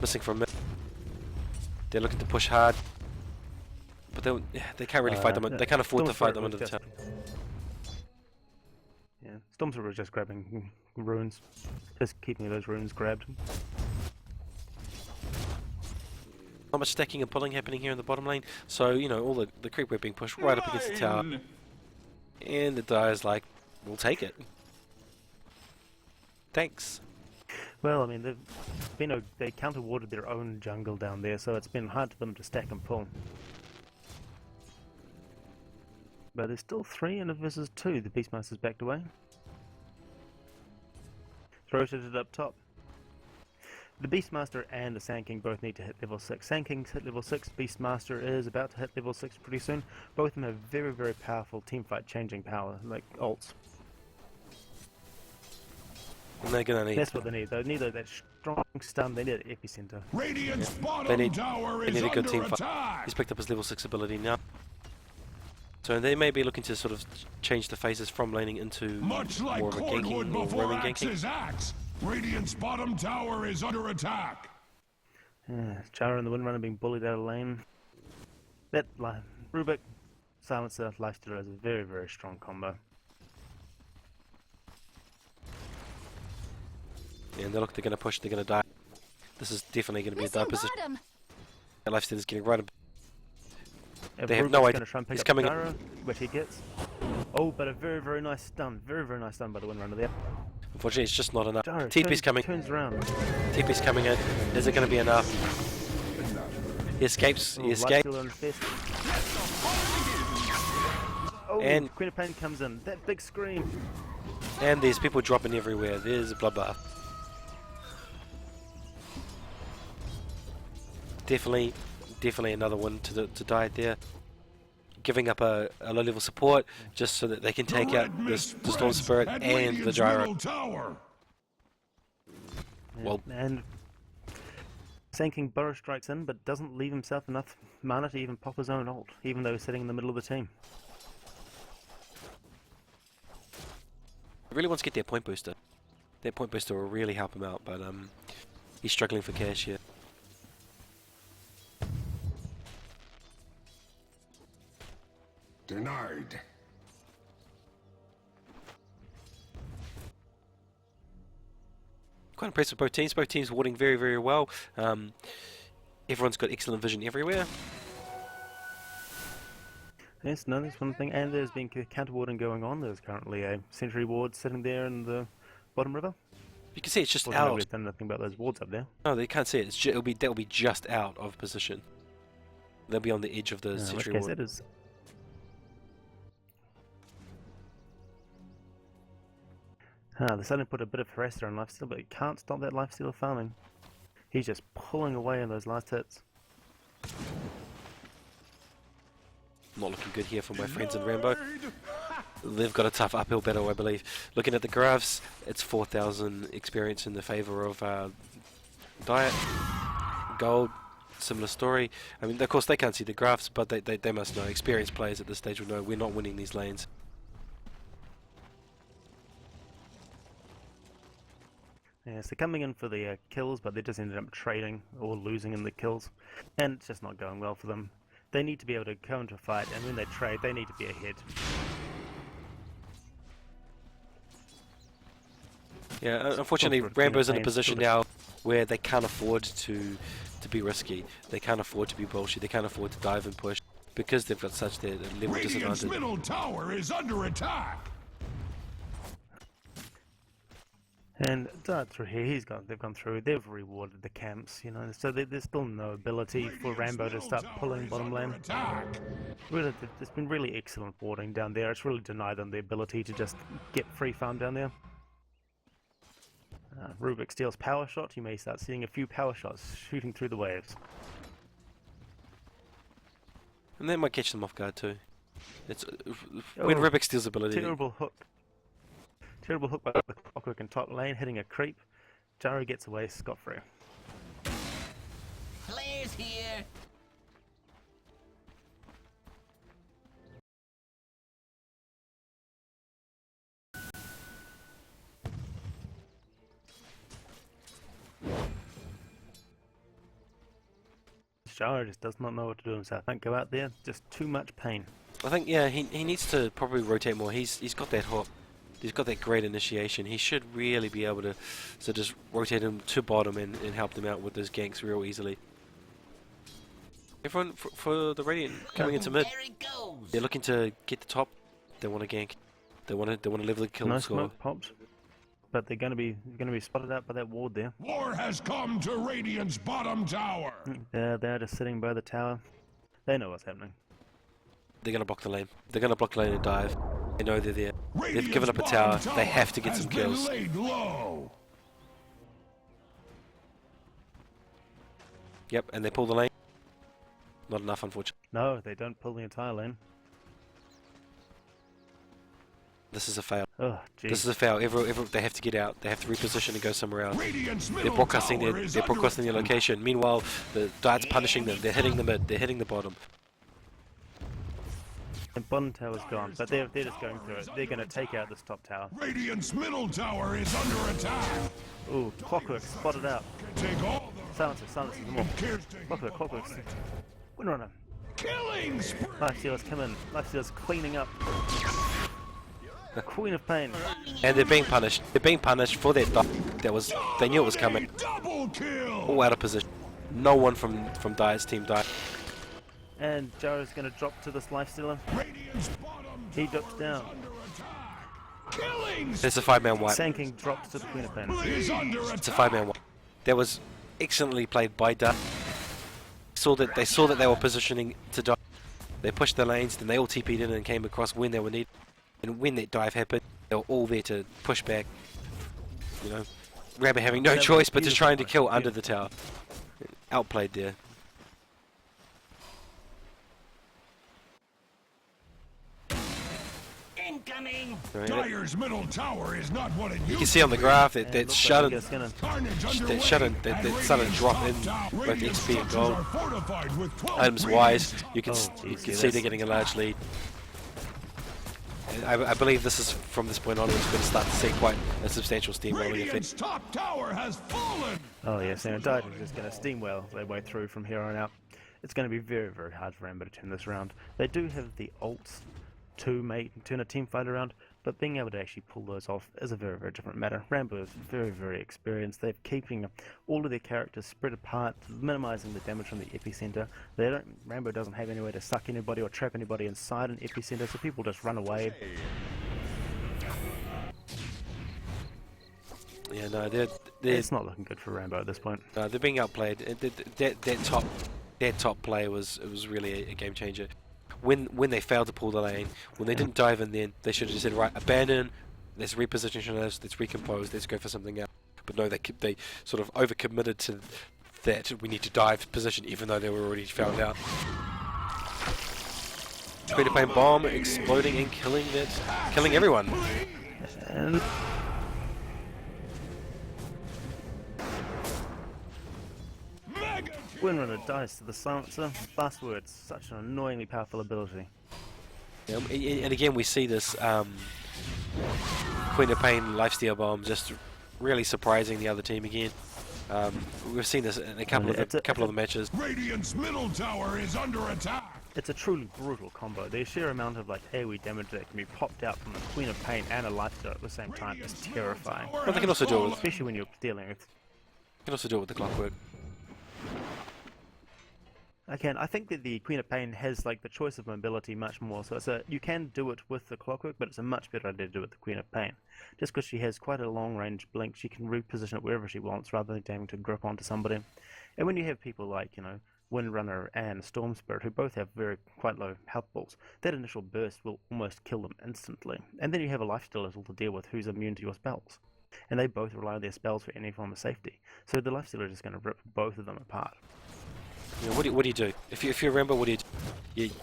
Missing from mid. They're looking to push hard, but they can't really fight them. They can't afford to fight them into the town. Yeah, Stormsweeper was just grabbing runes, just keeping those runes grabbed. Not much stacking and pulling happening here in the bottom lane, so you know all the creep web being pushed right up against the tower, and the Dire's like, we'll take it. Thanks. Well, I mean, they counter-warded their own jungle down there, so it's been hard for them to stack and pull. But there's still 3 and versus 2. The Beastmaster's backed away. Rotated up top. The Beastmaster and the Sand King both need to hit level 6. Sand King's hit level 6, Beastmaster is about to hit level 6 pretty soon. Both of them have very, very powerful teamfight changing power, like ults. And they're gonna need. That's what they need. They need that strong stun. They need an epicenter. Radiant's bottom They need tower a good team attack. fight. He's picked up his level 6 ability now. So they may be looking to sort of change the phases from laning into Much like more of a ganking or before roaming ganking. Axe's axe, Radiant's bottom tower is under attack. Chara and the Windrunner being bullied out of lane. That Rubik Silencer Lifestealer is a very, very strong combo. And they look, they're going to push, they're going to die. This is definitely going to be a die position. Lifestealer's getting right up. They have no idea. He's coming in. Which he gets. Oh, but a very, very nice stun. Very, very nice stun by the Windrunner there. Unfortunately, it's just not enough. Jaro TP's coming. Turns around. TP's coming in. Is it going to be enough? He escapes. He escapes. Oh, and Queen of Pain comes in. That big scream. And there's people dropping everywhere. There's a bloodbath. Definitely another one to die there. Giving up a low level support just so that they can take out the Storm Spirit and the Gyro. Well, and Sand King Burrow strikes in, but doesn't leave himself enough mana to even pop his own ult, even though he's sitting in the middle of the team. He really wants to get their point booster. Their point booster will really help him out, but he's struggling for cash here. Denied. Quite impressed with both teams. Both teams warding very, very well. Everyone's got excellent vision everywhere. Yes, no, that's one thing. And there's been counter warding going on. There's currently a sentry ward sitting there in the bottom river. You can see it's just out. out. Nobody's done nothing about those wards up there. No, they can't see it. They'll be just out of position. They'll be on the edge of the sentry ward. That is. They're starting to put a bit of harasser on Lifesteal, but he can't stop that Lifesteal farming. He's just pulling away in those last hits. Not looking good here for my friends in Rambo. They've got a tough uphill battle, I believe. Looking at the graphs, it's 4,000 experience in the favour of Diet. Gold, similar story. I mean, of course, they can't see the graphs, but they must know. Experienced players at this stage will know we're not winning these lanes. Yes, they're coming in for the kills, but they just ended up trading or losing in the kills. And it's just not going well for them. They need to be able to counter fight, and when they trade, they need to be ahead. Yeah, unfortunately, Rambo's in a position now where they can't afford to be risky. They can't afford to be bullshit. They can't afford to dive and push because they've got such their level disadvantage. Radiant's middle tower is under attack. And through here, they've gone through, they've rewarded the camps, you know, so there's still no ability for Rambo to start pulling bottom lane. Really, there's been really excellent warding down there. It's really denied them the ability to just get free farm down there. Rubik steals power shot. You may start seeing a few power shots shooting through the waves. And that might catch them off guard too. It's when Rubik steals ability. Terrible hook. Terrible hook by the Clockwork in top lane, hitting a creep. Jaro gets away scot-free. Players here. Jara just does not know what to do himself. Don't go out there, just too much pain. I think, yeah, he needs to probably rotate more. He's got that hop. He's got that great initiation. He should really be able to just rotate him to bottom and help them out with those ganks real easily. Everyone for the Radiant coming into mid. They're looking to get the top. They want to gank. They want to level the kill No score. smoke popped, but they're going to be spotted out by that ward there. War has come to Radiant's bottom tower. They're just sitting by the tower. They know what's happening. They're going to block the lane. They're going to block the lane and dive. They know they're there. Radiant's They've given up a bottom tower. They have to get has some been kills. laid low. Yep, and they pull the lane. Not enough, unfortunately. No, they don't pull the entire lane. This is a fail. Oh, jeez. This is a fail. They have to get out. They have to reposition and go somewhere else. Radiant's They're middle broadcasting tower their is they're broadcasting their under location. Meanwhile, the Diet's punishing them. They're hitting the mid. They're hitting the bottom. The bottom tower's gone, but they're just going through it. They're going to take out this top tower. Radiant's middle tower is under attack. Ooh, Clockwork spotted out. Take all Silencer, some more. the Clockwork. Windrunner. killing spree. Lifestealers come in. Lifestealers cleaning up. Queen of Pain. And they're being punished. They're being punished for that die. They knew it was coming. Double kill. All out of position. No one from Diet's team died. And Jara's going to drop to this Lifestealer. Radiant's bottom He drops down. under attack. Killing It's a 5-man wipe. Sanking drops to the Queen of Pain. spree is under It's a attack. 5-man wipe. That was excellently played by Diet. They saw that they were positioning to dive. They pushed the lanes, then they all TP'd in and came across when they were needed. And when that dive happened, they were all there to push back. You know, Rambo having no That was choice but to beautiful trying to push, kill under beautiful. the tower. Outplayed there. Incoming! Right, Dyer's middle tower is not what it used you can see on the graph that And that's looks shut like in. it's Carnage That underway, shut in. That and started to Radiant's drop top in tower- both Radiant XP and structures gold. are fortified with 12 Items wise, Radiant you can Oh, you geez, can yeah, see they're that's- getting a large lead. And I believe this is from this point onwards going to start to see quite a substantial steamrolling Radiant's effect. top tower has fallen. Oh yes, and Diet is just going to steamwell their way through from here on out. It's going to be very, very hard for Rambo to turn this around. They do have the ults to turn a team fight around, but being able to actually pull those off is a very, very different matter. Rambo is very, very experienced. They're keeping all of their characters spread apart, minimizing the damage from the epicenter. Rambo doesn't have any way to suck anybody or trap anybody inside an epicenter, so people just run away. Yeah, no, they're It's not looking good for Rambo at this point. they're being outplayed. That top play was really a game changer. When they failed to pull the lane, when they didn't dive in, then they should have just said, right, abandon. Let's reposition us. Let's recompose. Let's go for something else. But no, they sort of overcommitted to that. We need to dive position, even though they were already found out. Queen of Pain bomb exploding and killing everyone. And Mega Windrunner dies to the silencer. Last words, such an annoyingly powerful ability. And again, we see this Queen of Pain lifesteal bomb just really surprising the other team again. We've seen this in a couple of the matches. Radiant's middle tower is under attack. It's a truly brutal combo. The sheer amount of AoE damage that can be popped out from the Queen of Pain and a lifesteal at the same time is terrifying. But they can also do it with Especially when you're dealing with... the clockwork. I think that the Queen of Pain has the choice of mobility much more, so you can do it with the Clockwork, but it's a much better idea to do it with the Queen of Pain. Just because she has quite a long range blink, she can reposition it wherever she wants rather than having to grip onto somebody. And when you have people like, Windrunner and Storm Spirit, who both have quite low health balls, that initial burst will almost kill them instantly. And then you have a lifestealer to deal with who's immune to your spells. And they both rely on their spells for any form of safety. So the lifestealer is just going to rip both of them apart. What do you do? If you're Rambo, what do you do?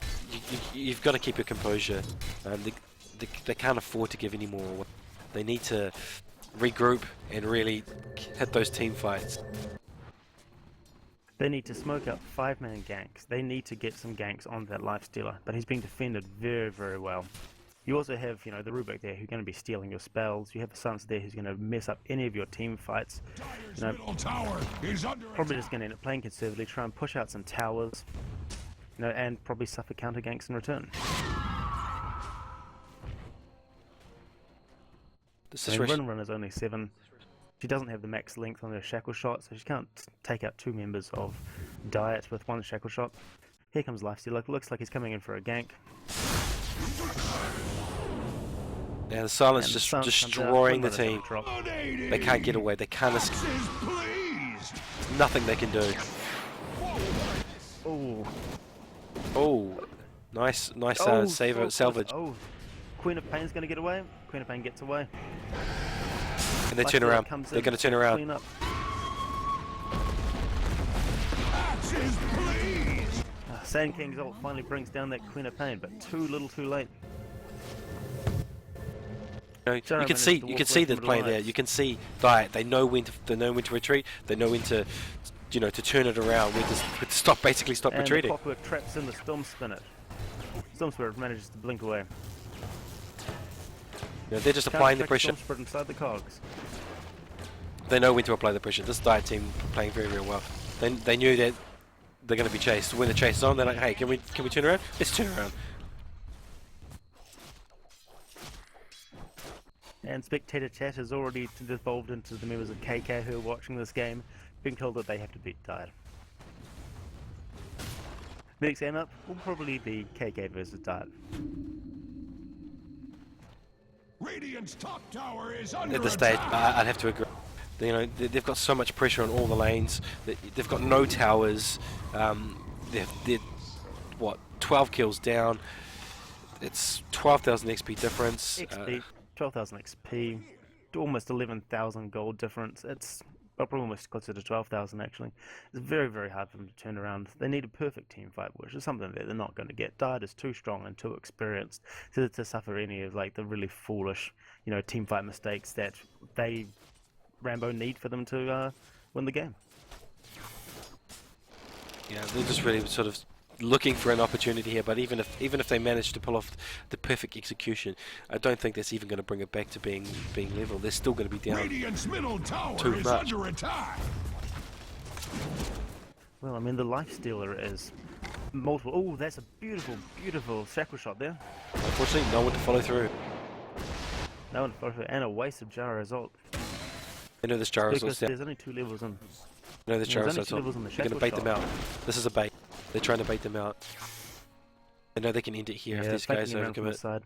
You've got to keep your composure. They can't afford to give any more. They need to regroup and really hit those team fights. They need to smoke up 5-man ganks. They need to get some ganks on that lifestealer, but he's being defended very, very well. You also have, you know, the Rubik there who's going to be stealing your spells. You have a Sans there who's going to mess up any of your team fights. You know, Middle tower is under probably just going to end up playing conservatively, try and push out some towers, you know, and probably suffer counter ganks in return. Run is only 7. She doesn't have the max length on her shackle shot, so she can't take out 2 members of Diet with 1 shackle shot. Here comes Lifestealer. Looks like he's coming in for a gank. Yeah, the silence just destroying the team. They can't get away. They can't escape. Nothing they can do. Oh. Oh, nice salvage. Oh, Queen of Pain's going to get away. Queen of Pain gets away. And they turn around. They're going to turn around. Sand King's ult finally brings down that Queen of Pain, but too little, too late. You can see the play there. You can see Diet. They know when to retreat. They know when to, you know, to turn it around. When to stop retreating. And the Clockwork traps in the Storm Spirit. Storm Spirit manages to blink away. You know, they're just applying the pressure. Storm Spirit inside the cogs. They know when to apply the pressure. This Diet team playing very, very well. They knew that they're going to be chased. When the chase is on, they're like, hey, can we turn around? Let's turn around. And spectator chat has already devolved into the members of KK who are watching this game, being told that they have to beat Diet. Next game up will probably be KK versus Diet. Radiant's top tower is under At this stage, attack. I'd have to agree. You know, they've got so much pressure on all the lanes. They've got no towers. They're what, 12 kills down. It's 12,000 XP difference. 12,000 XP, almost 11,000 gold difference. It's probably almost closer to 12,000 actually. It's very, very hard for them to turn around. They need a perfect team fight, which is something that they're not going to get. Diet is too strong and too experienced to suffer any of like the really foolish, you know, team fight mistakes that Rambo need for them to win the game. Yeah, they're just really sort of looking for an opportunity here, but even if they manage to pull off the perfect execution, I don't think that's even going to bring it back to being level. They're still going to be down Radiant's middle tower too is much. under attack. Well, I mean, the Lifestealer is multiple. Oh, that's a beautiful, beautiful shackle shot there. Unfortunately, no one to follow through. No one to follow through, and a waste of Jara's ult. I know this Jara's Because ult. there's only 2 levels in. I know this There's Jara's only 2 ult. levels in the They're going to shackle bait them shot. out. This is a bait. They're trying to bait them out. They know they can end it here if these guys flanking around from the overcommit. side.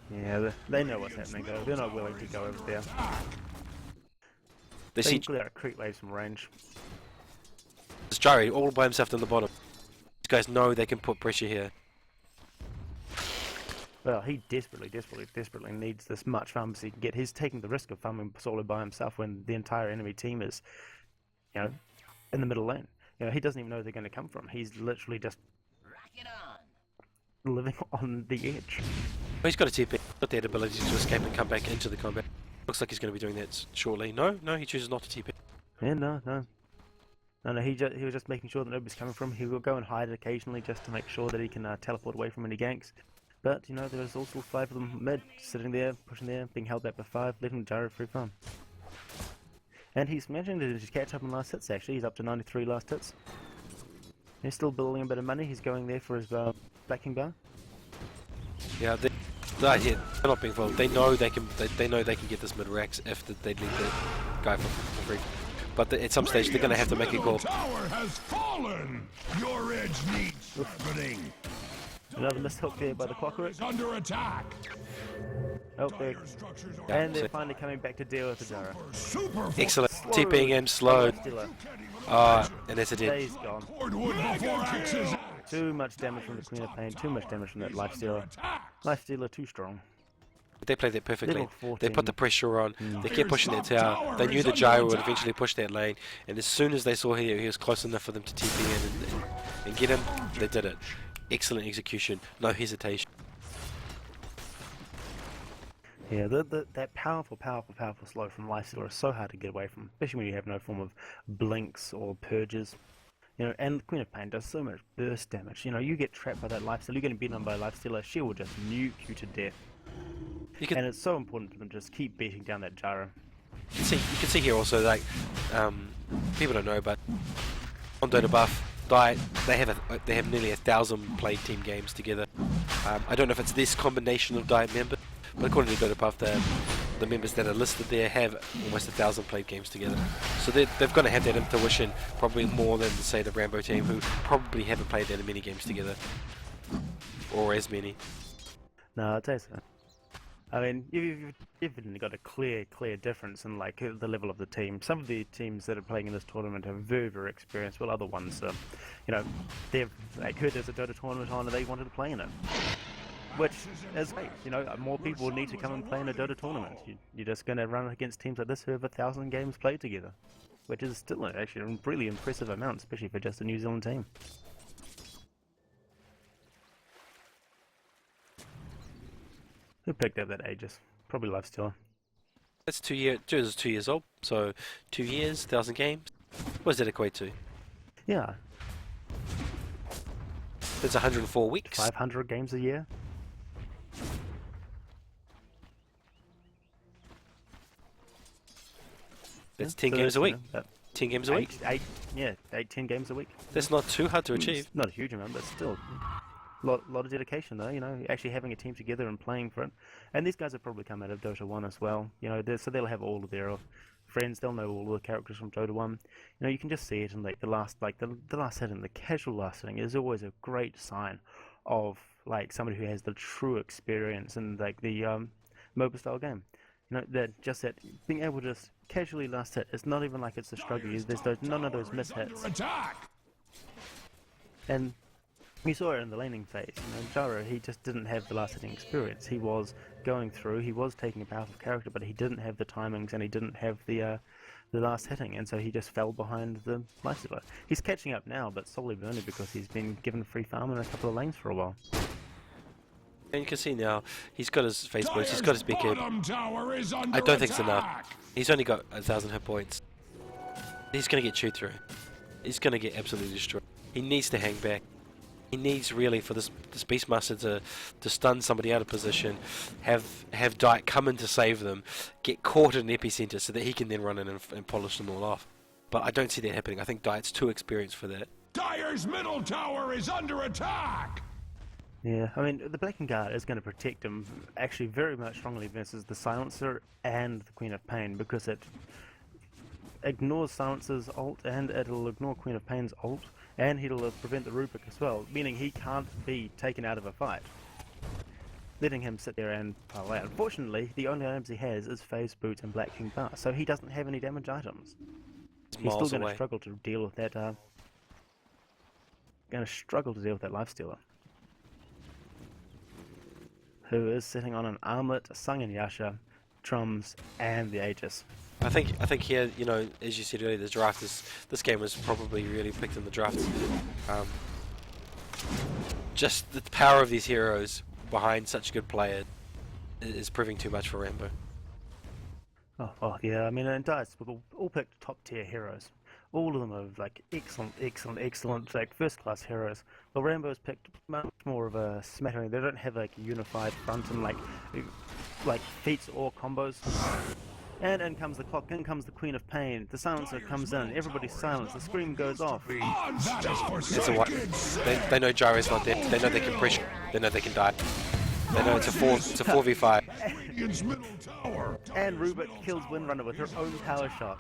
Yeah, they know what's happening though. They're not willing to go over there. They They see can clear out creep waves from range. this Jari all by himself down the bottom. These guys know they can put pressure here. Well, he desperately needs this much farm so he can get. He's taking the risk of farming solo by himself when the entire enemy team is, you know, in the middle lane. You know, he doesn't even know where they're going to come from. He's literally just living on the edge. Well, he's got a TP, got that ability to escape and come back into the combat. Looks like he's going to be doing that shortly. No, he chooses not to TP. Yeah, no. He was just making sure that nobody's coming from him. He will go and hide occasionally just to make sure that he can teleport away from any ganks. But, you know, there's also 5 of them mid, sitting there, pushing there, being held back by 5, letting Gyro free farm. And he's managing to just catch up in last hits, actually. He's up to 93 last hits. He's still building a bit of money. He's going there for his backing bar. Yeah, they're not being fooled. They know they can. They know they can get this mid racks if they leave the guy for free. But at some stage they're going to have to make a call. Tower has fallen. Your edge needs sharpening. Another mishook there by the Clockwork. Is under attack. Oh, there. Structures are And they're finally coming back to deal with the Gyro. super Excellent. Slow. TPing him slowed. And that's a dead. He's gone. Cordwood before axes. Too much damage from the Queen of Pain. Too much damage from that Lifestealer. Lifestealer too strong. They played that perfectly. Level They 14. put the pressure on. They kept pushing their tower. They knew the Gyro would eventually push that lane. And as soon as they saw he was close enough for them to TP in and get him, they did it. Excellent execution. No hesitation. Yeah, that powerful slow from Lifestealer is so hard to get away from, especially when you have no form of blinks or purges. You know, and the Queen of Pain does so much burst damage. You know, you get trapped by that lifesteal, you're getting beaten on by a lifestealer, she will just nuke you to death. And it's so important to just keep beating down that Gyro. You can see here also, like, people don't know, but on Dota Buff, Diet, they have nearly 1,000 played team games together. I don't know if it's this combination of Diet members, but according to Dota Buff, the members that are listed there have almost 1,000 played games together. So they've got to have that intuition, probably more than, say, the Rambo team, who probably haven't played that many games together, or as many. No, I'd say so. I mean, you've definitely got a clear difference in like the level of the team. Some of the teams that are playing in this tournament are very experienced, while other ones, you know, they've like heard there's a Dota tournament on and they wanted to play in it, which is great. You know, more people need to come and play in a Dota tournament. You're just going to run against teams like this who have 1,000 games played together, which is still actually a really impressive amount, especially for just a New Zealand team. Who picked up that Aegis? Probably Lifestealer. That's 2 years old, so 2 years, 1,000 games. What does that equate to? Yeah. That's 104 weeks. 500 games a year. That's 10 games a week. You know, 10 games a week? 10 games a week. That's not too hard to achieve. Not a huge amount, but still. Lot of dedication though, you know, actually having a team together and playing for it. And these guys have probably come out of Dota 1 as well, you know, so they'll have all of their friends, they'll know all the characters from Dota 1. You know, you can just see it in like the last hitting, the casual last hitting is always a great sign of like somebody who has the true experience in like the MOBA style game. You know, that being able to just casually last hit, it's not even like it's a struggle, there's none of those mishits. And you saw it in the laning phase. You know, Gyro, he just didn't have the last hitting experience. He was going through, he was taking a powerful character, but he didn't have the timings and he didn't have the last hitting, and so he just fell behind the lifestealer. He's catching up now, but solely only because he's been given free farm in a couple of lanes for a while. And you can see now, he's got his face boost, he's got his big hit. I don't think it's enough. He's only got 1,000 hit points. He's going to get chewed through. He's going to get absolutely destroyed. He needs to hang back. He needs really for this Beastmaster to stun somebody out of position, have Diet come in to save them, get caught in an epicenter so that he can then run in and polish them all off. But I don't see that happening. I think Diet's too experienced for that. Dire's middle tower is under attack! Yeah, I mean, the Blackened Guard is going to protect him actually very much strongly versus the Silencer and the Queen of Pain, because it ignores Silencer's ult and it'll ignore Queen of Pain's ult, and it'll prevent the Rubik as well, meaning he can't be taken out of a fight, letting him sit there and pile out. Unfortunately, the only items he has is Phase Boot and Black King Bar, so he doesn't have any damage items. He's still going to struggle to deal with that. Lifestealer, who is sitting on an armlet, a Sung and Yasha, Trums, and the Aegis. I think here, you know, as you said earlier, this game was probably really picked in the draft. Just the power of these heroes behind such a good player is proving too much for Rambo. Oh yeah, I mean, and Dice, we've all picked top tier heroes. All of them are like excellent, like first class heroes. But Rambo's picked much more of a smattering. They don't have like a unified front and like feats or combos. And in comes the clock, in comes the Queen of Pain, the Silencer comes in, everybody's silenced, the scream goes off. It's a what? They know Gyro's not there, they know they can pressure, they know they can die. They know it's a 4v5. And Rubik kills Windrunner with her own power shot.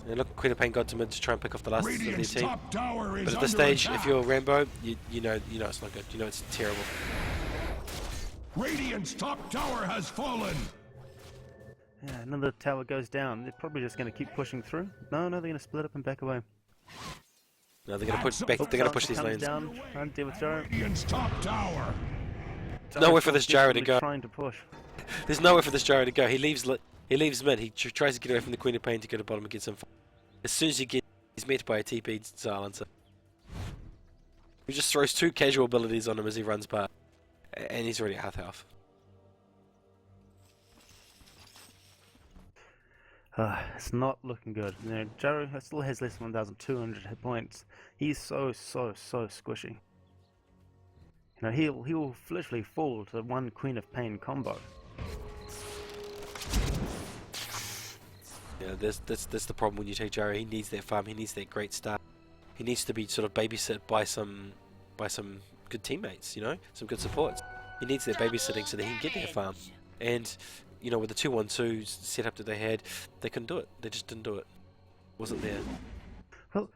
And look, Queen of Pain got to mid to try and pick off the last of their team. But at this stage, if you're Rambo, you know it's not good, you know it's terrible. Radiant's top tower has fallen! Yeah, another tower goes down. They're probably just going to keep pushing through. No, they're going to split up and back away. No, they're going to push back. They're going to push these lanes. Down, trying to deal with Gyro. Radiant's top tower. Nowhere for this Gyro to go. Trying to push. There's nowhere for this Gyro to go. He leaves mid. He tries to get away from the Queen of Pain to go to bottom and get some. As soon as he's met by a TP Silencer. He just throws 2 casual abilities on him as he runs past, and he's already half health. It's not looking good. You know, Gyro still has less than 1,200 hit points. He's so squishy. You know, he'll literally fall to one Queen of Pain combo. Yeah, that's the problem when you take Gyro. He needs that farm. He needs that great start. He needs to be sort of babysit by some good teammates. You know, some good supports. He needs that babysitting so that he can get that farm. And you know, with the 2-1-2 setup that they had, they couldn't do it. They just didn't do it. Wasn't there. Well,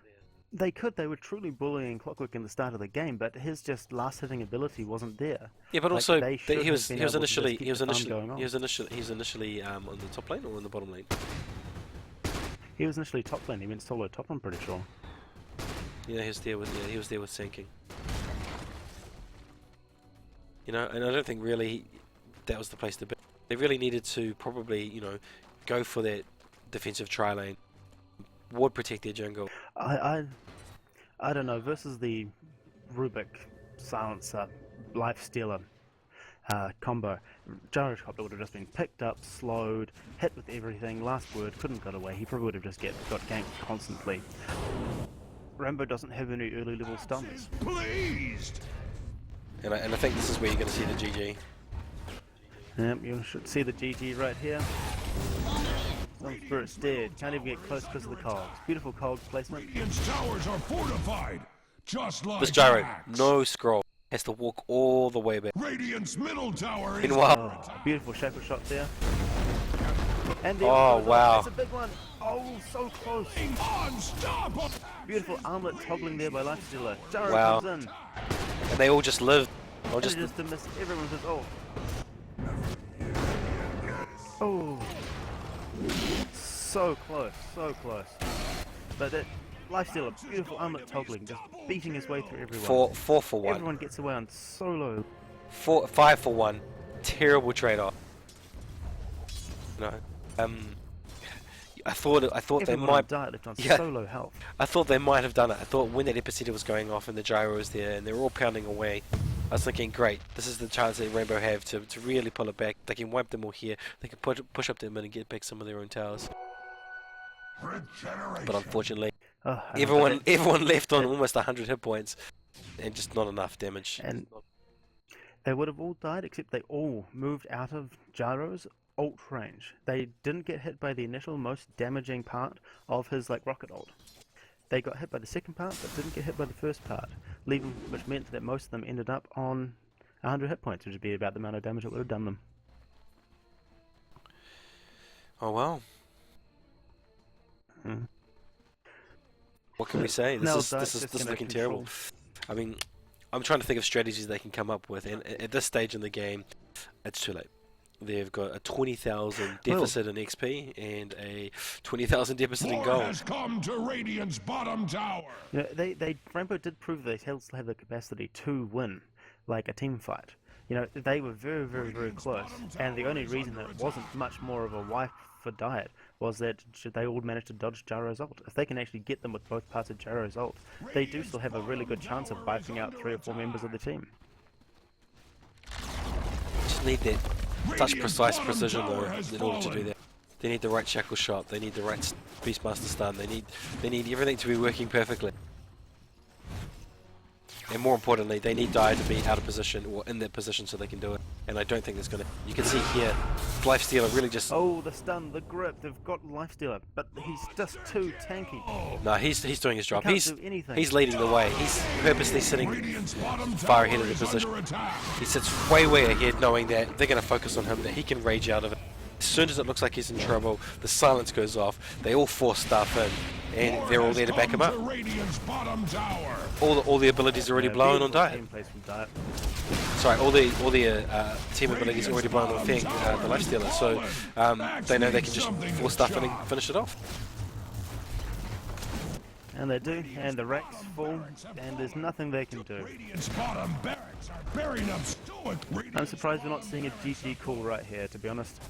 they could. They were truly bullying Clockwork in the start of the game, but his just last hitting ability wasn't there. Yeah, but Like, also they should he have was been he was able to just initially keep he was the farm initially going on. he was initially on the top lane or on the bottom lane. He was initially top lane. He went solo top, I'm pretty sure. Yeah, he was there with sinking. You know, and I don't think really that was the place to be. They really needed to probably, you know, go for that defensive tri lane, ward protect their jungle. I don't know. Versus the Rubik Silencer Life Stealer combo, Gyrocopter would have just been picked up, slowed, hit with everything. Last word, couldn't get away. He probably would have just got ganked constantly. Rambo doesn't have any early level stuns. Pleased. And I think this is where you're going to see the GG. Yep, you should see the GG right here. Some Spirit's dead. Can't even get close because of the cogs. Beautiful cogs placement. Radiant's towers are fortified, just like This Gyro, Axe. no scroll, has to walk all the way back. Radiant's middle tower is Meanwhile, Oh, beautiful shackle shot there. And there Oh, it goes. wow. It's a big one. Oh, so close. unstoppable. Beautiful armlet toggling there by Lifestealer. Gyro Wow. comes in. and they all just lived. Or And just just to miss everyone says, oh. Oh. So close, so close. But that Lifestealer, beautiful armlet toggling, just beating his way through everyone. four for one, Everyone gets away on solo. 5 for 1. Terrible trade-off. No, I thought they Everyone might. on diet left on Yeah. solo health. I thought they might have done it. I thought when that epicenter was going off and the gyro was there and they were all pounding away, I was thinking, great, this is the chance that Rainbow have to really pull it back. They can wipe them all here. They can push up them and get back some of their own towers. But unfortunately, Oh, everyone left on almost 100 hit points and just not enough damage. And they would have all died except they all moved out of Gyro's ult range. They didn't get hit by the initial most damaging part of his rocket ult. They got hit by the second part but didn't get hit by the first part, which meant that most of them ended up on 100 hit points, which would be about the amount of damage it would have done them. Oh well. Mm. What can we say? Now This Diet's is just this gonna looking terrible. control. I mean, I'm trying to think of strategies they can come up with, and at this stage in the game, it's too late. They've got a 20,000 deficit in XP and a 20,000 deficit in War gold. has come to Radiant's bottom tower. You know, Rambo did prove they still have the capacity to win, like a team fight. You know, they were very close, and the only reason that it wasn't much more of a wipe for Diet was that they all managed to dodge Gyro's ult. If they can actually get them with both parts of Gyro's ult, they do still have a really good chance of wiping out 3 or 4 members of the team. Just need that such precise precision though in order to do that. They need the right shackle shot. They need the right Beastmaster stun. They need everything to be working perfectly. And more importantly, they need Dire to be out of position or in that position so they can do it. And I don't think that's gonna. You can see here, Lifestealer really just. Oh, the stun, the grip, they've got Lifestealer, but he's just too tanky. No, he's doing his job. Can't He's do anything. he's leading the way. He's purposely sitting Radiant's bottom far tower ahead of the is position. under attack. He sits way ahead, knowing that they're going to focus on him, that he can rage out of it. As soon as it looks like he's in trouble, the silence goes off. They all force stuff in, and they're all there to back him up. Radiant's bottom tower. All the abilities are already blown on Diet. Team plays from Diet. Sorry, all the team abilities are already blown on Feng, the Lifestealer. So they know they can just force stuff in and finish it off. And they do, and the racks fall, and there's nothing they can do. Radiant's bottom barracks are bearing up stoic. I'm surprised we're not seeing a GG call right here, to be honest.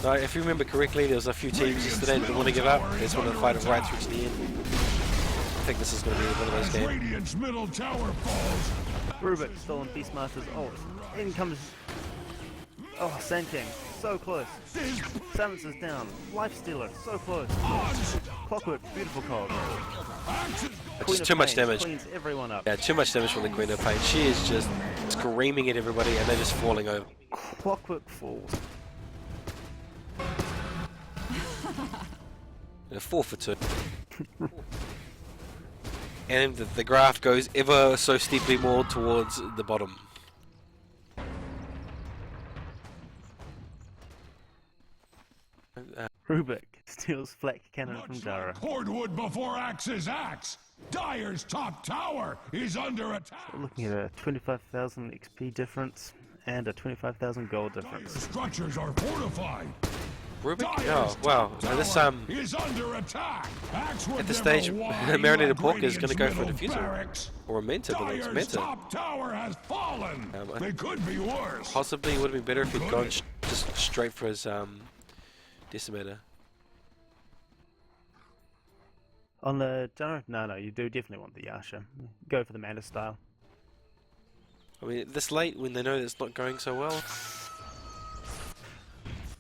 No, if you remember correctly, there was a few teams yesterday that didn't want to give up. They just wanted to fight it right through to the end. I think this is going to be one of those games. Radiant's middle tower falls. Rubik still on Beastmaster's ult. In comes... Oh, Sand King. so close. Silencer's down. Life Stealer, so close. Clockwork, beautiful cold. Just too much damage. Cleans everyone up. Yeah, too much damage from the Queen of Pain. She is just screaming at everybody and they're just falling over. Clockwork falls. 4 for 2. And the graph goes ever so steeply more towards the bottom. Rubik steals flak cannon from Dara. Cordwood before Axe's axe. Dyer's top tower is under attack. We're looking at a 25,000 XP difference and a 25,000 gold Dyer's difference. structures are fortified. Rubik? Oh, wow. Now this, is under attack. at this stage, Marinated Pork is going to go for a diffuser. Or a Mentor, but it's Mentor. Top tower has fallen. They could be worse. Possibly it would have been better if he'd gone just straight for his Decimator. On the Dara? No, you do definitely want the Yasha. Go for the Manta style. I mean, this late when they know that it's not going so well.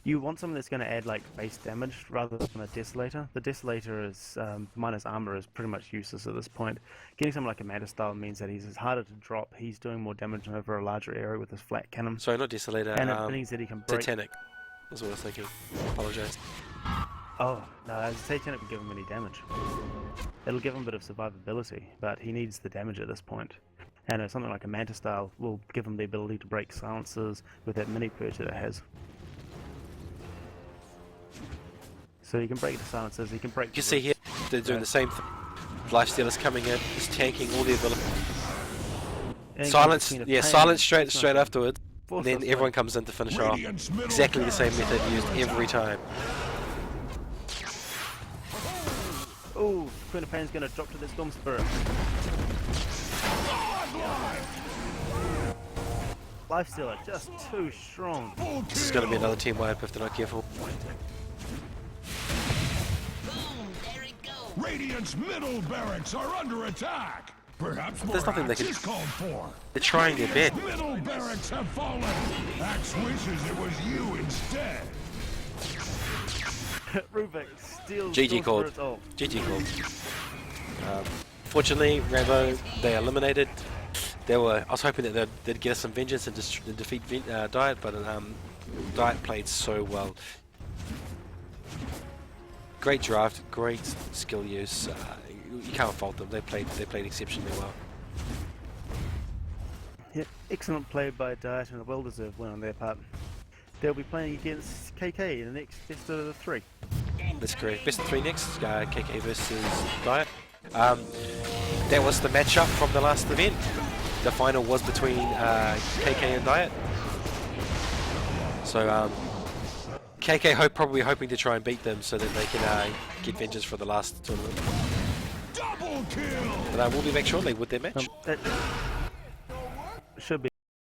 You want something that's going to add like base damage rather than a Desolator. The Desolator is minus armor is pretty much useless at this point. Getting something like a Manta style means that he's harder to drop. He's doing more damage over a larger area with his flat cannon. Sorry, not Desolator. And it means that he can break. Titanic. That's what I was thinking. Apologise. Oh no, Titanic will give him any damage. It'll give him a bit of survivability, but he needs the damage at this point. And something like a Manta style will give him the ability to break silences with that mini purge that it has. So he can break the silences, he can break. You can see here they're doing the same thing. Lifestealer's coming in, he's tanking all the ability. Silence, yeah, silence straight afterwards. Then everyone comes in to finish off. Exactly the same method used every time. Oh, Queen of Pain's gonna drop to the Storm Spirit. Lifestealer, just too strong. This is gonna be another team wipe if they're not careful. Radiant's middle barracks are under attack. Perhaps There's nothing they can. called for. They're trying their best. Middle barracks have fallen. Axe wishes it was you instead. Rubik steals GG called. GG called. Fortunately, Rambo, they eliminated. I was hoping that they'd get us some vengeance and defeat Diet, but Diet played so well. Great draft, great skill use. You can't fault them. They played exceptionally well. Yeah, excellent play by Diet and a well-deserved win on their part. They'll be playing against KK in the next best of 3. That's correct. Best of 3 next. KK versus Diet. That was the matchup from the last event. The final was between KK and Diet. So KK probably hoping to try and beat them so that they can get vengeance for the last tournament. Double kill. But we'll be back shortly with their match. That should be